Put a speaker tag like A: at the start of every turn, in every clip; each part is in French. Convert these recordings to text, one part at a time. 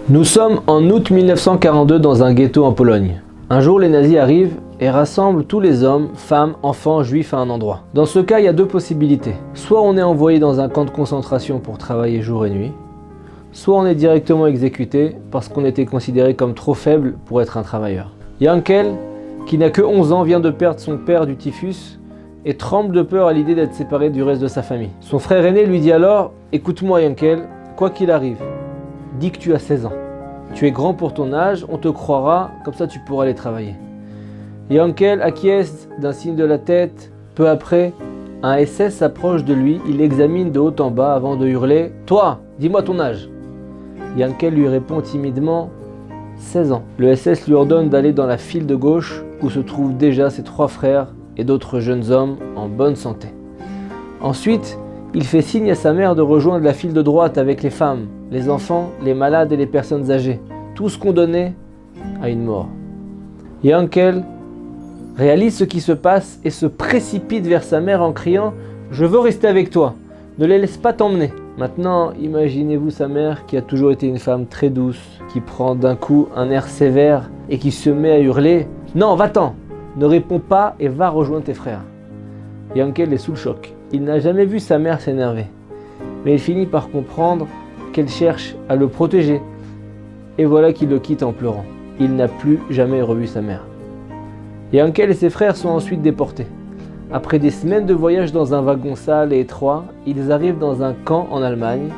A: Nous sommes en août 1942 dans un ghetto en Pologne. Un jour, les nazis arrivent et rassemblent tous les hommes, femmes, enfants, juifs à un endroit. Dans ce cas, il y a deux possibilités. Soit on est envoyé dans un camp de concentration pour travailler jour et nuit, soit on est directement exécuté parce qu'on était considéré comme trop faible pour être un travailleur. Yankel, qui n'a que 11 ans, vient de perdre son père du typhus et tremble de peur à l'idée d'être séparé du reste de sa famille. Son frère aîné lui dit alors « Écoute-moi Yankel, quoi qu'il arrive, dis que tu as 16 ans. Tu es grand pour ton âge, on te croira, comme ça tu pourras aller travailler. » Yankel acquiesce d'un signe de la tête. Peu après, un SS s'approche de lui, il l'examine de haut en bas avant de hurler « Toi, dis-moi ton âge !» Yankel lui répond timidement « 16 ans ». Le SS lui ordonne d'aller dans la file de gauche où se trouvent déjà ses 3 frères et d'autres jeunes hommes en bonne santé. Ensuite, il fait signe à sa mère de rejoindre la file de droite avec les femmes, les enfants, les malades et les personnes âgées, tous condamnés à une mort. Yankel réalise ce qui se passe et se précipite vers sa mère en criant « Je veux rester avec toi, ne les laisse pas t'emmener ». Maintenant, imaginez-vous sa mère qui a toujours été une femme très douce, qui prend d'un coup un air sévère et qui se met à hurler « Non, va-t'en, ne réponds pas et va rejoindre tes frères ». Yankel est sous le choc. Il n'a jamais vu sa mère s'énerver, mais il finit par comprendre qu'elle cherche à le protéger. Et voilà qu'il le quitte en pleurant. Il n'a plus jamais revu sa mère. Yankel et ses frères sont ensuite déportés. Après des semaines de voyage dans un wagon sale et étroit, ils arrivent dans un camp en Allemagne,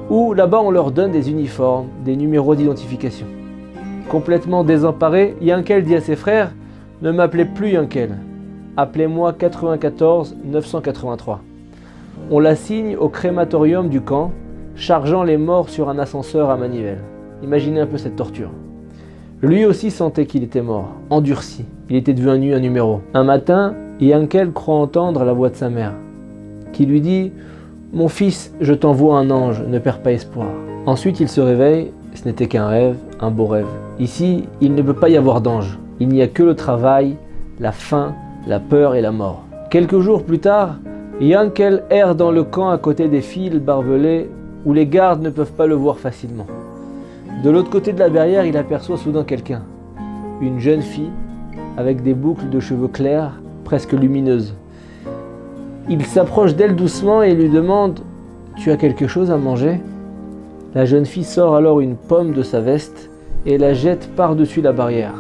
A: où là-bas on leur donne des uniformes, des numéros d'identification. Complètement désemparé, Yankel dit à ses frères « Ne m'appelez plus Yankel. Appelez-moi 94 983. » On l'assigne au crématorium du camp, chargeant les morts sur un ascenseur à manivelle. Imaginez un peu cette torture. Lui aussi sentait qu'il était mort, endurci. Il était devenu un numéro. Un matin, Yankel croit entendre la voix de sa mère, qui lui dit « Mon fils, je t'envoie un ange, ne perds pas espoir. » Ensuite, il se réveille, ce n'était qu'un rêve, un beau rêve. Ici, il ne peut pas y avoir d'ange. Il n'y a que le travail, la faim, la peur et la mort. Quelques jours plus tard, Yankel erre dans le camp à côté des fils barbelés où les gardes ne peuvent pas le voir facilement. De l'autre côté de la barrière, il aperçoit soudain quelqu'un. Une jeune fille avec des boucles de cheveux clairs, presque lumineuses. Il s'approche d'elle doucement et lui demande « Tu as quelque chose à manger ?» La jeune fille sort alors une pomme de sa veste et la jette par-dessus la barrière.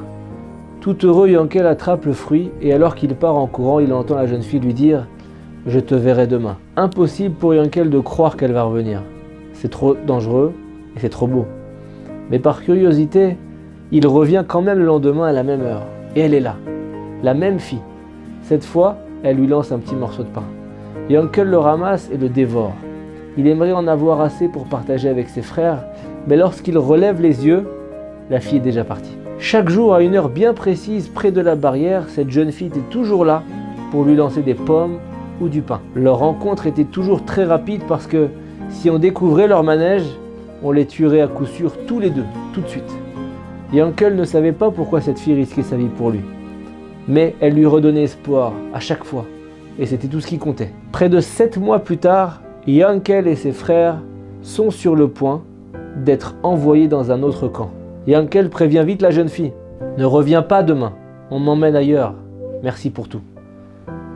A: Tout heureux, Yankel attrape le fruit et alors qu'il part en courant, il entend la jeune fille lui dire « Je te verrai demain ». Impossible pour Yankel de croire qu'elle va revenir. C'est trop dangereux et c'est trop beau. Mais par curiosité, il revient quand même le lendemain à la même heure. Et elle est là, la même fille. Cette fois, elle lui lance un petit morceau de pain. Yankel le ramasse et le dévore. Il aimerait en avoir assez pour partager avec ses frères, mais lorsqu'il relève les yeux, la fille est déjà partie. Chaque jour, à une heure bien précise, près de la barrière, cette jeune fille était toujours là pour lui lancer des pommes ou du pain. Leur rencontre était toujours très rapide parce que si on découvrait leur manège, on les tuerait à coup sûr tous les deux, tout de suite. Yankel ne savait pas pourquoi cette fille risquait sa vie pour lui. Mais elle lui redonnait espoir à chaque fois, et c'était tout ce qui comptait. Près de 7 mois plus tard, Yankel et ses frères sont sur le point d'être envoyés dans un autre camp. Yankel prévient vite la jeune fille. « Ne reviens pas demain, on m'emmène ailleurs, merci pour tout. »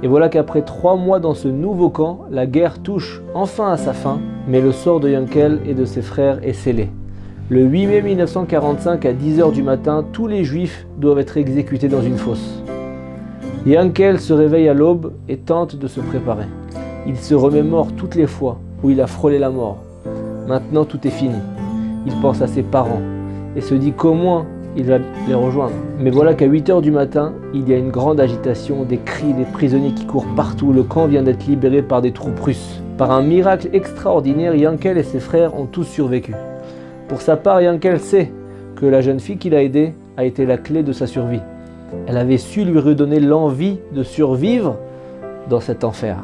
A: Et voilà qu'après 3 mois dans ce nouveau camp, la guerre touche enfin à sa fin, mais le sort de Yankel et de ses frères est scellé. Le 8 mai 1945 à 10 h du matin, tous les juifs doivent être exécutés dans une fosse. Yankel se réveille à l'aube et tente de se préparer. Il se remémore toutes les fois où il a frôlé la mort. Maintenant tout est fini. Il pense à ses parents et se dit qu'au moins il va les rejoindre. Mais voilà qu'à 8 h du matin, il y a une grande agitation, des cris, des prisonniers qui courent partout. Le camp vient d'être libéré par des troupes russes. Par un miracle extraordinaire, Yankel et ses frères ont tous survécu. Pour sa part, Yankel sait que la jeune fille qu'il a aidée a été la clé de sa survie. Elle avait su lui redonner l'envie de survivre dans cet enfer.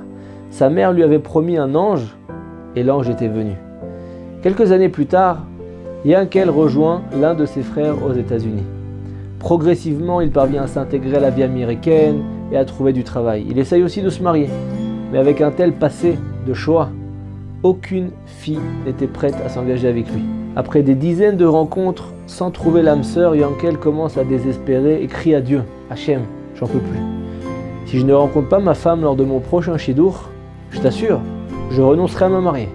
A: Sa mère lui avait promis un ange et l'ange était venu. Quelques années plus tard, Yankel rejoint l'un de ses frères aux États-Unis. Progressivement, il parvient à s'intégrer à la vie américaine et à trouver du travail. Il essaye aussi de se marier, mais avec un tel passé de Shoah, aucune fille n'était prête à s'engager avec lui. Après des dizaines de rencontres sans trouver l'âme sœur, Yankel commence à désespérer et crie à Dieu, Hachem, j'en peux plus. Si je ne rencontre pas ma femme lors de mon prochain Shidour, je t'assure, je renoncerai à me marier.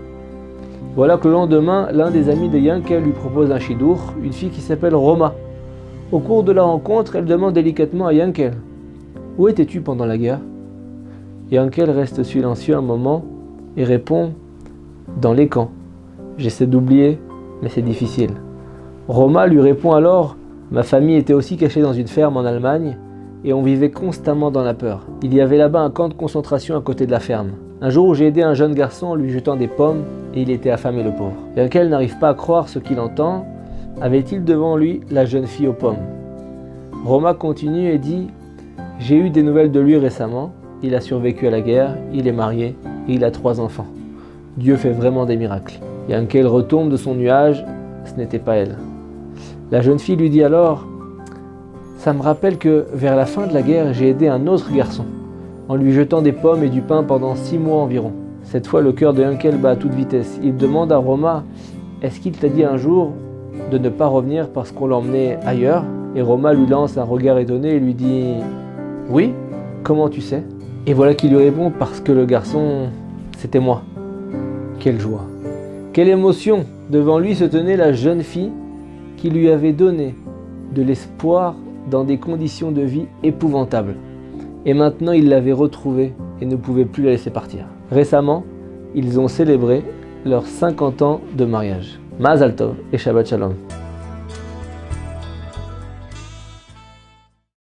A: Voilà que le lendemain, l'un des amis de Yankel lui propose un Shidour, une fille qui s'appelle Roma. Au cours de la rencontre, elle demande délicatement à Yankel, « Où étais-tu pendant la guerre ?» Yankel reste silencieux un moment et répond, « Dans les camps. J'essaie d'oublier, mais c'est difficile. » Roma lui répond alors, « Ma famille était aussi cachée dans une ferme en Allemagne et on vivait constamment dans la peur. Il y avait là-bas un camp de concentration à côté de la ferme. Un jour où j'ai aidé un jeune garçon en lui jetant des pommes et il était affamé le pauvre. » Yankel n'arrive pas à croire ce qu'il entend. Avait-il devant lui la jeune fille aux pommes? Roma continue et dit, « J'ai eu des nouvelles de lui récemment. Il a survécu à la guerre, il est marié et il a 3 enfants. Dieu fait vraiment des miracles. » Yankel retombe de son nuage, ce n'était pas elle. La jeune fille lui dit alors, « Ça me rappelle que vers la fin de la guerre, j'ai aidé un autre garçon en lui jetant des pommes et du pain pendant 6 mois environ. » Cette fois, le cœur de Yankel bat à toute vitesse. Il demande à Roma, « Est-ce qu'il t'a dit un jour de ne pas revenir parce qu'on l'emmenait ailleurs ?» Et Roma lui lance un regard étonné et lui dit, « Oui, comment tu sais ?» Et voilà qu'il lui répond, « Parce que le garçon, c'était moi. » Quelle joie! Quelle émotion! Devant lui se tenait la jeune fille qui lui avait donné de l'espoir dans des conditions de vie épouvantables. Et maintenant, il l'avait retrouvée et ne pouvait plus la laisser partir. Récemment, ils ont célébré leurs 50 ans de mariage. Mazal Tov et Shabbat Shalom.